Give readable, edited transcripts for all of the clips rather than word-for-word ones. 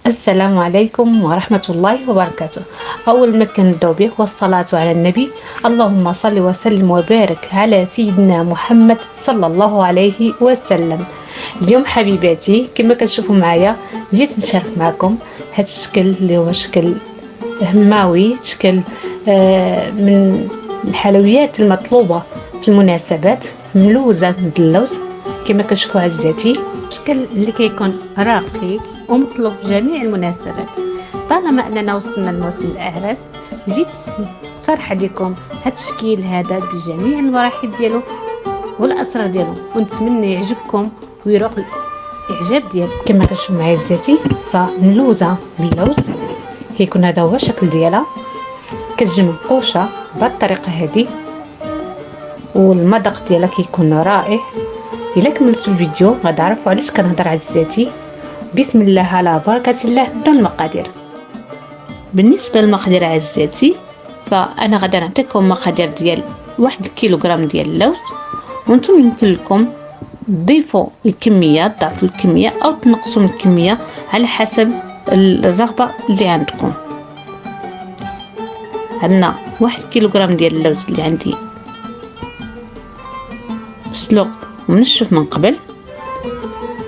السلام عليكم ورحمة الله وبركاته. أول ما كنبداو به هو الصلاة على النبي. اللهم صل وسلم وبارك على سيدنا محمد صلى الله عليه وسلم. اليوم حبيباتي كما كتشوفوا معايا جيت نشارك معكم هذا الشكل اللي هو شكل هماوي، شكل من الحلويات المطلوبة في المناسبات، ملوزة من اللوز كما كتشوفوا عزيزاتي. الشكل اللي كيكون راقي ومطلوب في جميع المناسبات. طالما اننا وصلنا لموسم الاعراس جيت نقترح عليكم هذا التشكيل هذا بجميع المراحل ديالو والاسرار ديالو، ونتمنى يعجبكم ويروق الاعجاب ديالكم. كما كتشوفوا معايا زيتي فملوزه باللوز كيكون هذا هو الشكل ديالها، كتجي منقوشه بهذه الطريقه هذه والمذاق ديالها كيكون رائع. الا كملتوا الفيديو غتعرفوا علاش كنهضر عزيزاتي. بسم الله على بركة الله. نبداو المقادير. بالنسبة للمقادير عزيزاتي فأنا غادي نعطيكم مقادير ديال 1 كيلوغرام ديال اللوز، وانتم يمكن لكم تضيفوا الكمية، تضاعفوا الكمية أو تنقصوا من الكمية على حسب الرغبة اللي عندكم. عندنا 1 كيلوغرام ديال اللوز اللي عندي مسلوق ومنشف من قبل،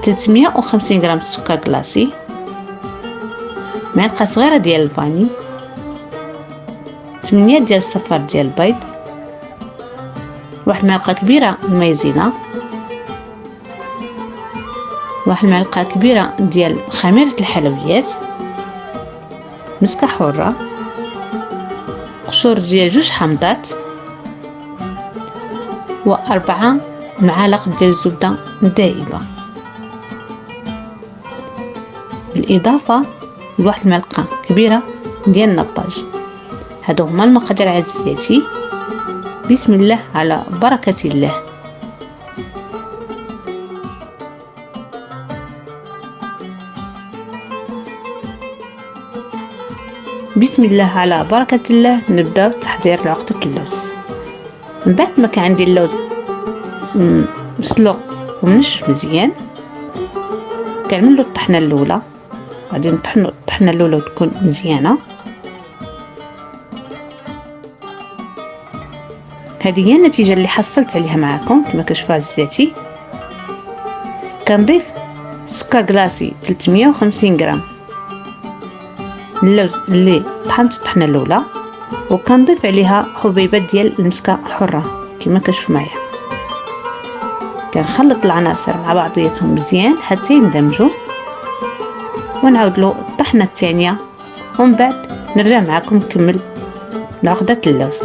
350 غرام سكر كلاصي، معلقه صغيره ديال الفاني، 8 ديال الصفار ديال البيض، واحد معلقه كبيره مايزينا، واحد معلقه كبيره ديال خميره الحلويات، مسكه حره، قشور ديال 2 حامضات، و4 معالق ديال الزبده دائبه، بالإضافة لواحد المعلقة كبيرة ديال النباج. هادو هما المقادير عزيزاتي. بسم الله على بركة الله. بسم الله على بركة الله. نبداو تحضير عقدة اللوز. من بعد ما كان عندي اللوز مسلوق ومنشف مزيان كنعملو الطحنة الأولى. غادي نطحنو الطحنه الاولى وتكون مزيانه. هذه هي النتيجه اللي حصلت عليها معكم كما كتشوفوا عزيزاتي. كنضيف سكر كلاصي 350 غرام، اللوز اللي طحنت الطحنه الاولى، وكنضيف عليها حبيبات ديال المسكه حره كما كتشوفوا معايا. كنخلط العناصر مع بعضياتهم مزيان حتى يندمجوا، ونعاود له الطحنه الثانيه، ومن بعد نرجع معكم نكمل عقدة اللوز.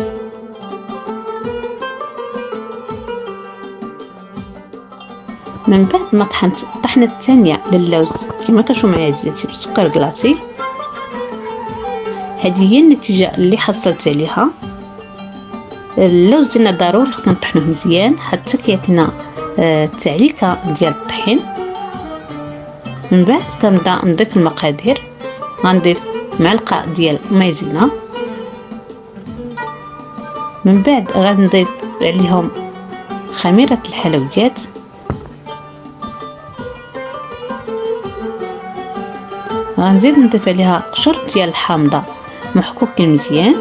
من بعد ما طحنت الطحنه الثانيه للوز كما كتشوفوا معايا عزيزاتي بالسكر كلاصي، هذه هي النتيجه اللي حصلت عليها. اللوز ديالنا ضروري خصنا نطحنوه مزيان حتى كيعطينا التعليكه ديال الطحين. من بعد كنبدا نضيف المقادير. غنضيف معلقه ديال مايزينا، من بعد غنضيف عليهم خميره الحلويات، غنزيد نضيف عليها قشور ديال الحامضه محكوكين مزيان،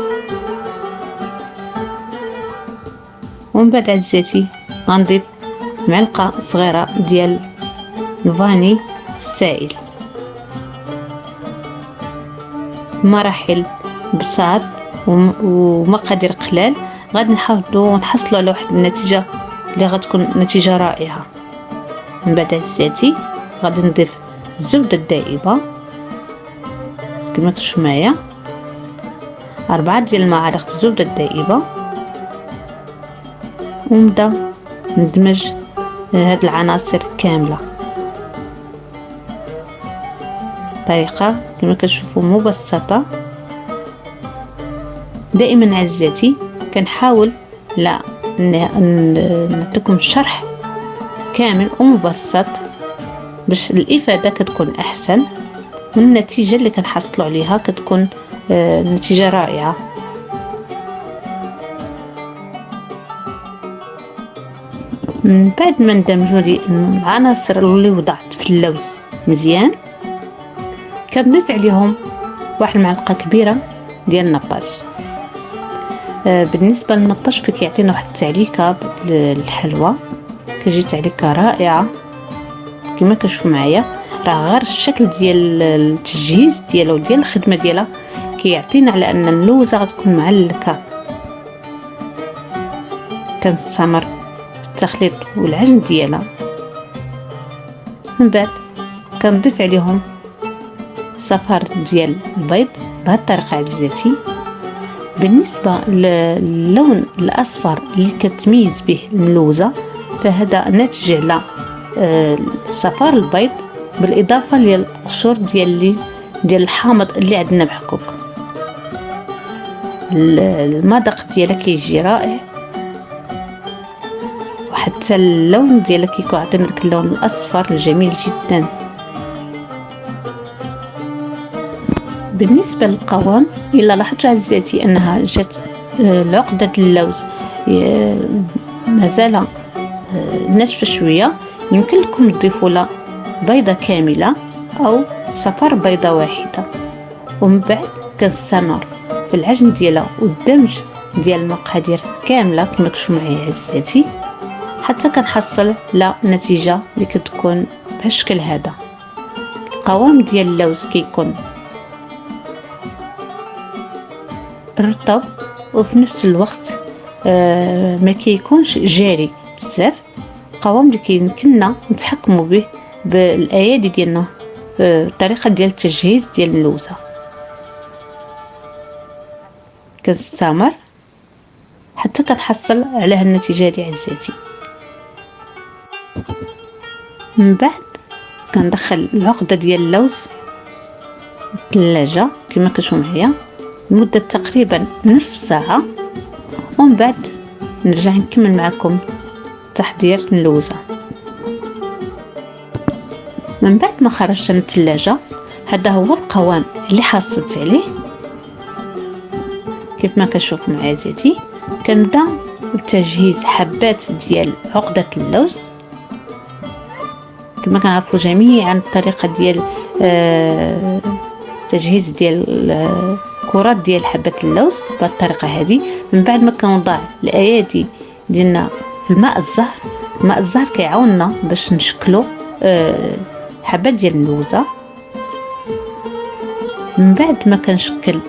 ومن بعد عزيزاتي غنضيف معلقه صغيره ديال الفاني السائل. مراحل بساط ومقادير قلال غادي نحافظوا ونحصلوا على واحد النتيجه اللي غتكون نتيجه رائعه. من بعد عزيزاتي غادي نضيف الزبده الدائبه كما كتشوفوا معايا، 4 ديال المعالق الزبده الدائبه، ونبدا ندمج هاد العناصر كامله طريقه كما كتشوفوا مبسطه. دائما عزيزاتي كنحاول لا نعطيكم الشرح كامل ومبسط باش الافاده كتكون احسن، والنتيجه اللي كنحصلوا عليها كتكون نتيجه رائعه. من بعد ما ندمجوا لي العناصر اللي وضعت في اللوز مزيان كنضيف عليهم واحد المعلقه كبيره ديال النباج. بالنسبه للنباج فكيعطينا واحد التعليكه للحلوى، كتجي تعليكه رائعه كما كتشوفوا معايا. راه غير الشكل ديال التجهيز ديالها وديال الخدمه ديالها كيعطينا على ان اللوزه غتكون معلكه. كنستمر في التخليط والعجن ديالها، من بعد كنضيف عليهم صفار ديال البيض بهذه الطريقه عزيزاتي. بالنسبه للون الاصفر اللي كتميز به الملوزه فهذا ناتج على صفار البيض بالاضافه للقشور ديال الحامض اللي عندنا بحكوك. المذاق ديالها كيجي رائع، وحتى اللون ديالها كيكون عطينا داك اللون الاصفر الجميل جدا. بالنسبه للقوام الا لاحظتوا عزيزاتي انها جات العقده اللوز مازال ناشفه شويه، يمكن لكم تضيفوا لها بيضه كامله او صفار بيضه واحده. ومن بعد كنستمر في العجن ديالها والدمج ديال المقادير كامله كما كتشوفوا معايا عزيزاتي حتى كنحصل على نتيجه اللي كتكون بهالشكل هذا. القوام ديال اللوز كيكون رطب وفي نفس الوقت ما كيكونش جاري بزاف، قوام اللي كيمكننا نتحكموا به بالايادي ديالنا الطريقه ديال التجهيز ديال اللوزه. كنستمر حتى كنحصل على هاد النتيجه ديال عزيزاتي. من بعد كندخل العقده ديال اللوز الثلاجه كما كتشوفوا معايا لمده تقريبا نصف ساعه، ومن بعد نرجع نكمل معكم تحضير اللوزه. من بعد ما خرجت من الثلاجه هذا هو القوام اللي حصلت عليه كيف ما كتشوفوا معايا زيتي. كنبدا بتجهيز حبات ديال عقده اللوز كما كنعرفوا جميعا الطريقه ديال تجهيز ديال كرات ديال حبات اللوز بهذه الطريقه هذه. من بعد ما كنوضع الايادي ديالنا في الماء الزهر، الماء الزهر كيعاوننا باش نشكلوا حبات ديال اللوزه. من بعد ما كنشكل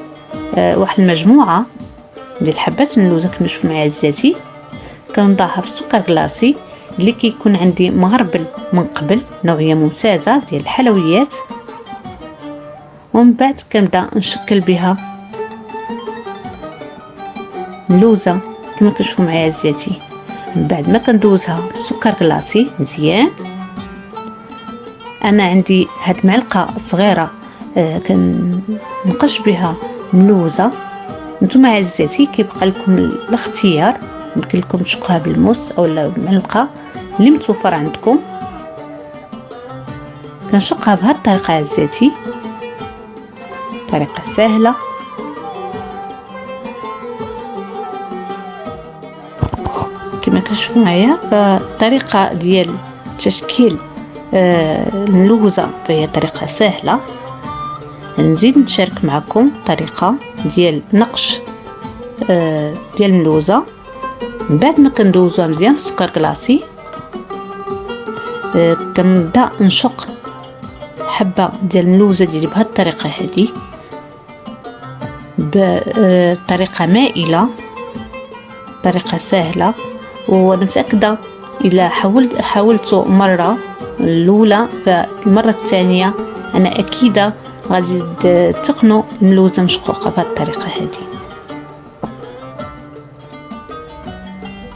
واحد المجموعه ديال حبات اللوزه كما تشوفوا معايا عزيزاتي كنضعها في السكر كلاصي اللي كيكون عندي مغربل من قبل، نوعيه ممتازه ديال الحلويات. ومن بعد كنبدا نشكل بها اللوزه كما كتشوفوا معايا عزيزاتي. من بعد ما كندوزها السكر كلاصي مزيان، انا عندي هاد المعلقه صغيره كنقش بها اللوزه. نتوما عزيزاتي كيبقى لكم الاختيار، يمكن لكم تشقوها بالموس او المعلقه اللي متوفر عندكم. كنشقها بهذه الطريقه عزيزاتي، طريقه سهله. كما كتشوفوا معايا فالطريقه ديال تشكيل اللوزه فهي طريقه سهله. نزيد نشارك معكم طريقه ديال نقش ديال اللوزه. من بعد ما كندوزوها مزيان في السكر كلاصي كنبدا نشق حبه ديال اللوزه ديالي بهذه الطريقه هذه بطريقه مائله، طريقه سهله. وانا متاكده الا حاولتوا مره الاولى فالمره الثانيه انا اكيده غادي تقنوا اللوزه مشقوقه بهذه الطريقه هذه.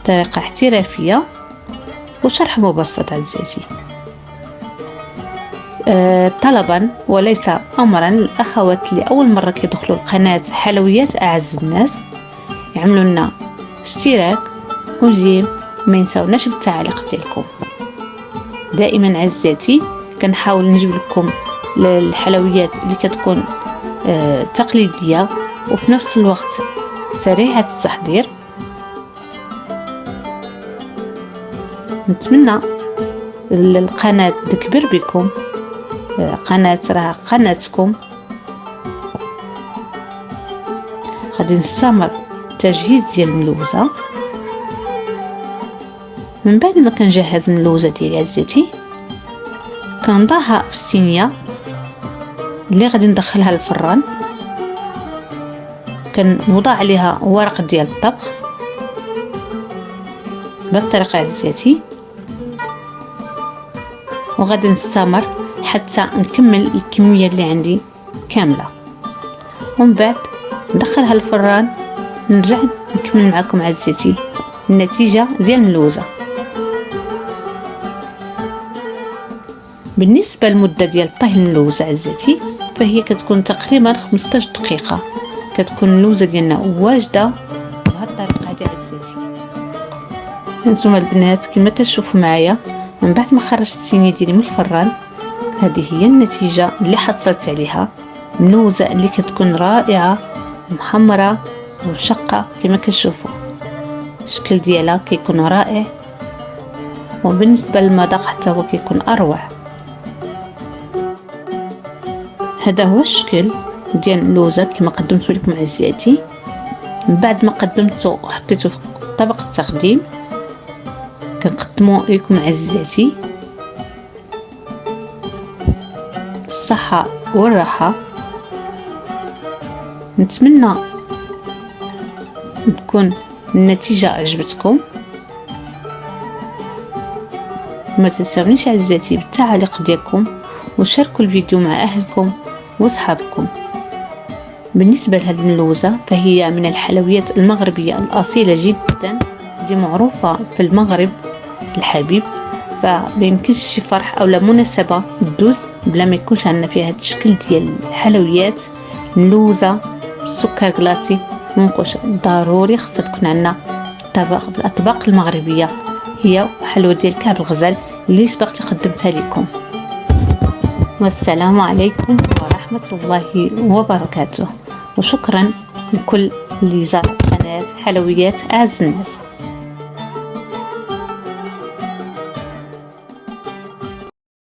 طريقه احترافيه وشرح مبسط عزيزي. طلبا وليس امرا للاخوات اللي اول مره كيدخلوا القناه حلويات اعز الناس يعملوا لنا اشتراك وجيم، ما ينساوناش بالتعليق ديالكم. دائما عزيزاتي كنحاول نجيب لكم الحلويات اللي كتكون تقليديه وفي نفس الوقت سريعه التحضير. نتمنى القناه تكبر بكم قناة راه قناتكم. غادي نستمر تجهيز ديال اللوزة. من بعد ما كنجهز اللوزة ديالي عزيزتي كنضعها في الصينية اللي غادي ندخلها للفران. كنوضع عليها ورق ديال الطبخ بهذه الطريقة عزيزتي، وغادي نستمر حتى نكمل الكمية اللي عندي كاملة، ومن بعد ندخلها الفران. نرجع نكمل معكم عزيزتي النتيجة ديال اللوزة. بالنسبة للمدة ديال طهي اللوزة عزيزتي فهي كتكون تقريبا 15 دقيقة. كتكون اللوزة ديالنا واجدة بهذه الطريقة هذه عزيزتي. هانتوما البنات كما كتشوفوا معايا من بعد ما خرجت الصينية ديالي من الفران، هذه هي النتيجة اللي حصلت عليها. اللوزة اللي كتكون رائعة محمرة وشقة كما كتشوفوا، الشكل ديالها كيكون رائع، وبالنسبة للمذاق حتى هو كيكون أروع. هذا هو الشكل ديال اللوزة كما قدمت لكم عزيزاتي. من بعد ما قدمته وحطيته في طبق التقديم كنقدمو لكم عزيزاتي الصحة والراحة. نتمنى تكون النتيجة عجبتكم. ما تنسونيش عزيزاتي بالتعليق ديالكم وشاركوا الفيديو مع أهلكم وصحابكم. بالنسبة لهذه اللوزة فهي من الحلويات المغربية الأصيلة جدا، دي معروفة في المغرب الحبيب، فميمكنش شي فرح أو مناسبة تدوز بلا ما يكونش عندنا فيها هذا الشكل ديال الحلويات. اللوزة بالسكر كلاطي منقوش ضروري خاصها تكون عندنا الأطباق المغربية، هي حلوة ديال كعب الغزال اللي سبقت قدمتها لكم. والسلام عليكم ورحمة الله وبركاته، وشكرا لكل اللي زار قناة حلويات أعز الناس.